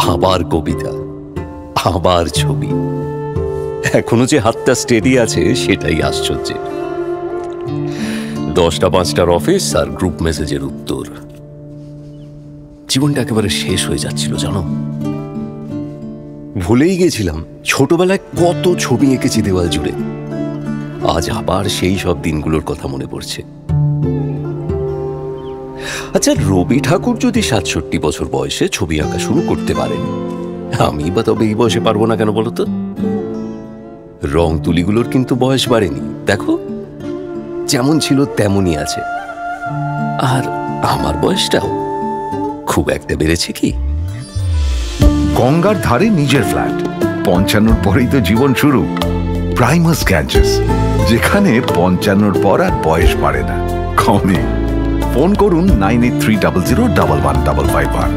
আবার কবিতা, আবার ছবি, এখনো যে হাতটা স্টেডি আছে সেটাই আশ্চর্য। 10টা 5টার অফিস আর গ্রুপ মেসেজের উত্তর। জীবনটা একেবারে শেষ হয়ে যাচ্ছিল জানো। ভুলেই গেছিলাম ছোটবেলায় কত ছবি এঁকেছি দেওয়াল জুড়ে। আজ আবার সেই সব দিনগুলোর কথা মনে পড়ছে। আচ্ছা, রবি ঠাকুর যদি 67 বছর বয়সে ছবি আঁকা শুরু করতে পারেন, আমি বা তবে এই বয়সে পারবো না কেন বলতো? রং তুলিগুলোর কিন্তু বয়স বাড়েনি, দেখো যেমন ছিল তেমনই আছে। আর আমার বয়সটাও খুব একটা বেড়েছে কি? গঙ্গার ধারে নিজের ফ্ল্যাট, 55 পরেই তো জীবন শুরু। প্রাইমাস গ্যাঞ্জেস, যেখানে 55 পর আর বয়স বাড়ে না, কমে। ফোন করুন 9830011551।